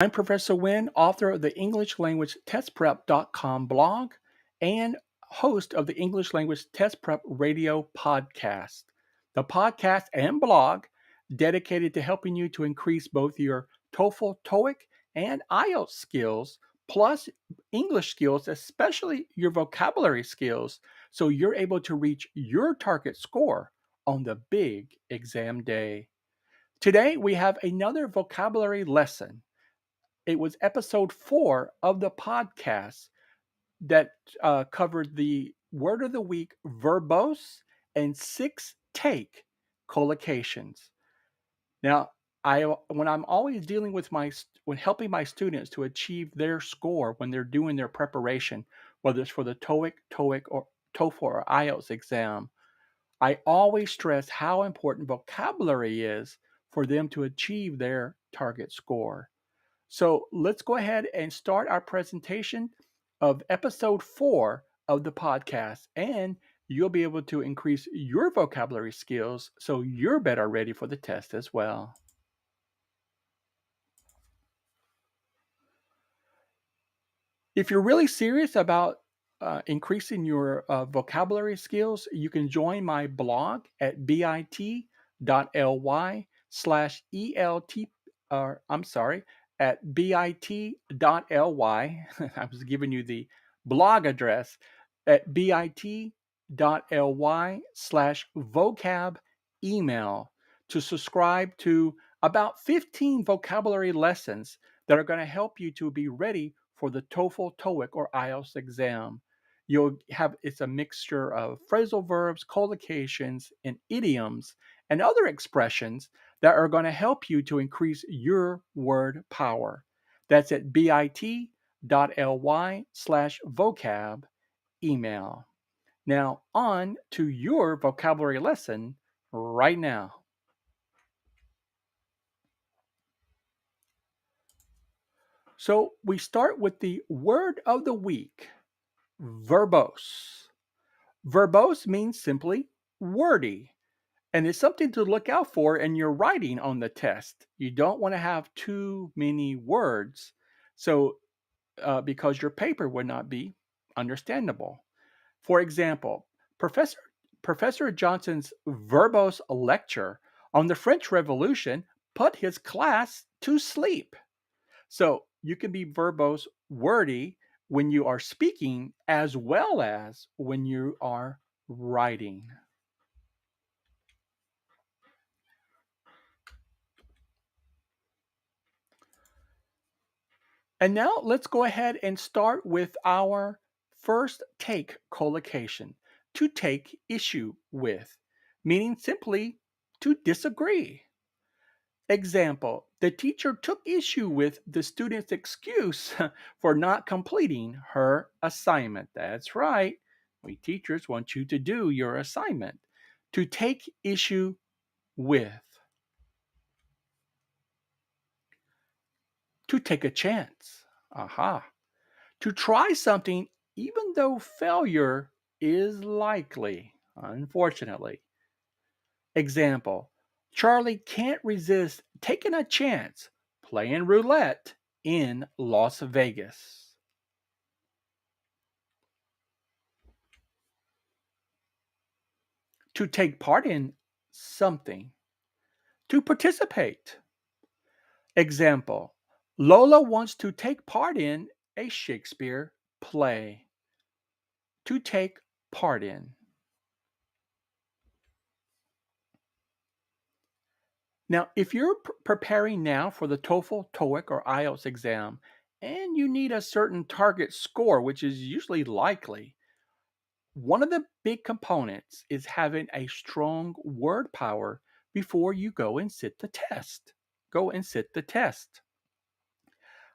I'm Professor Wynn, author of the English Language TestPrep.com blog and host of the English Language Test Prep radio podcast. The podcast and blog dedicated to helping you to increase both your TOEFL, TOEIC, and IELTS skills, plus English skills, especially your vocabulary skills, so you're able to reach your target score on the big exam day. Today, we have another vocabulary lesson. It was episode 4 of the podcast that covered the word of the week, verbose, and 6 take collocations. Now, when I'm always dealing with when helping my students to achieve their score when they're doing their preparation, whether it's for the TOEIC, TOEIC, or TOEFL or IELTS exam, I always stress how important vocabulary is for them to achieve their target score. So let's go ahead and start our presentation of episode 4 of the podcast, and you'll be able to increase your vocabulary skills so you're better ready for the test as well. If you're really serious about increasing your vocabulary skills, you can join my blog at bit.ly/ELT, or I'm sorry, at bit.ly. I was giving you the blog address at bit.ly/vocab email to subscribe to about 15 vocabulary lessons that are going to help you to be ready for the TOEFL, TOEIC, or IELTS exam. It's a mixture of phrasal verbs, collocations, and idioms, and other expressions that are going to help you to increase your word power. That's at bit.ly/vocab email. Now, on to your vocabulary lesson right now. So we start with the word of the week, verbose. Verbose means simply wordy, and it's something to look out for in your writing on the test. You don't want to have too many words, so because your paper would not be understandable. For example, Professor Johnson's verbose lecture on the French Revolution put his class to sleep. So you can be verbose, wordy when you are speaking as well as when you are writing. And now let's go ahead and start with our first take collocation, to take issue with, meaning simply to disagree. Example, the teacher took issue with the student's excuse for not completing her assignment. That's right. We teachers want you to do your assignment. To take issue with. To take a chance. Aha. To try something even though failure is likely, unfortunately. Example, Charlie can't resist taking a chance playing roulette in Las Vegas. To take part in something. To participate. Example, Lola wants to take part in a Shakespeare play. To take part in. Now, if you're preparing now for the TOEFL, TOEIC, or IELTS exam, and you need a certain target score, which is usually likely, one of the big components is having a strong word power before you go and sit the test. Go and sit the test.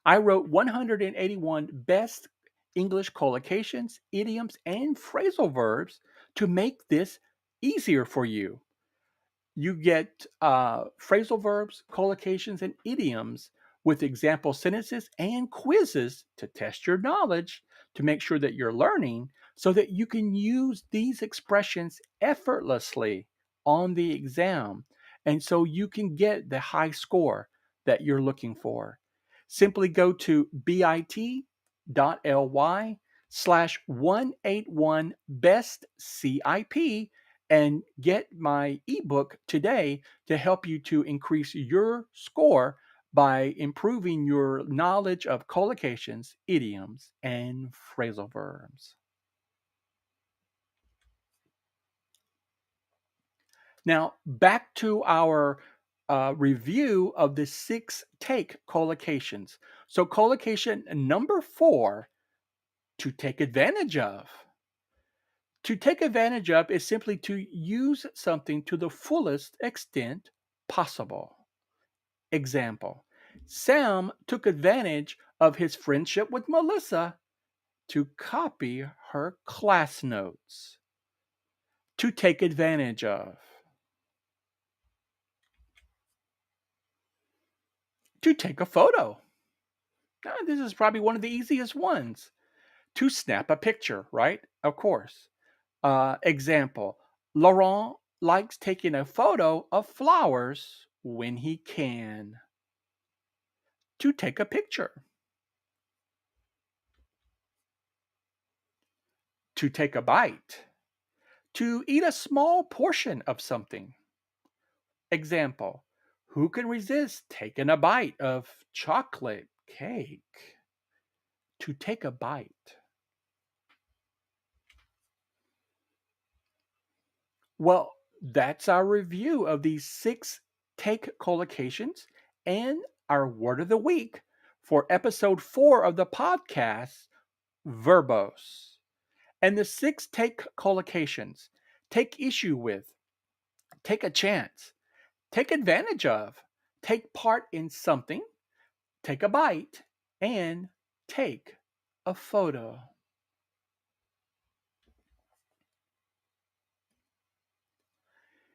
I wrote 181 best English collocations, idioms, and phrasal verbs to make this easier for you. You get phrasal verbs, collocations, and idioms with example sentences and quizzes to test your knowledge to make sure that you're learning so that you can use these expressions effortlessly on the exam. And so you can get the high score that you're looking for. Simply go to bit.ly/181bestcip and get my ebook today to help you to increase your score by improving your knowledge of collocations, idioms, and phrasal verbs. Now, back to our review of the 6 take collocations. So, collocation number 4, to take advantage of. To take advantage of is simply to use something to the fullest extent possible. Example: Sam took advantage of his friendship with Melissa to copy her class notes. To take advantage of. To take a photo. Now, this is probably one of the easiest ones. To snap a picture, right? Of course. Example: Laurent likes taking a photo of flowers when he can. To take a picture. To take a bite. To eat a small portion of something. Example: Who can resist taking a bite of chocolate cake? To take a bite. Well, that's our review of these 6 take collocations and our word of the week for episode 4 of the podcast, verbose. And the 6 take collocations: take issue with, take a chance, take advantage of, take part in something, take a bite, and take a photo.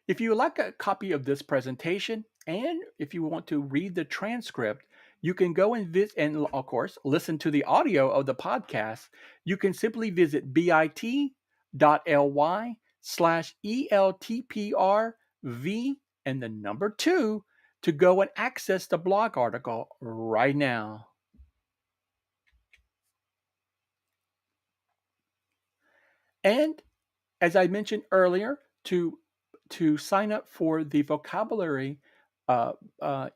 If you would like a copy of this presentation, and if you want to read the transcript, you can go and visit, and of course, listen to the audio of the podcast. You can simply visit bit.ly/ELTPR and the number 2 to go and access the blog article right now. And as I mentioned earlier, to sign up for the vocabulary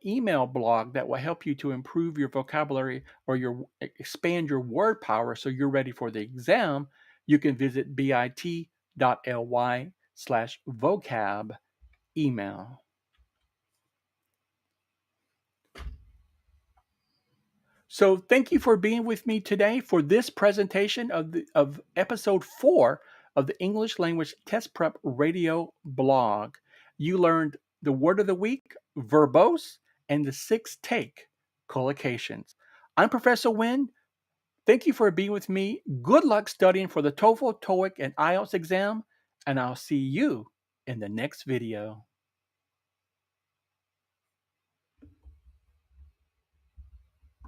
email blog that will help you to improve your vocabulary or expand your word power so you're ready for the exam, you can visit bit.ly/vocab email. So thank you for being with me today for this presentation of episode 4 of the English Language Test Prep Radio blog. You learned the word of the week, verbose, and the 6 take collocations. I'm Professor Wynn. Thank you for being with me. Good luck studying for the TOEFL, TOEIC, and IELTS exam, and I'll see you in the next video.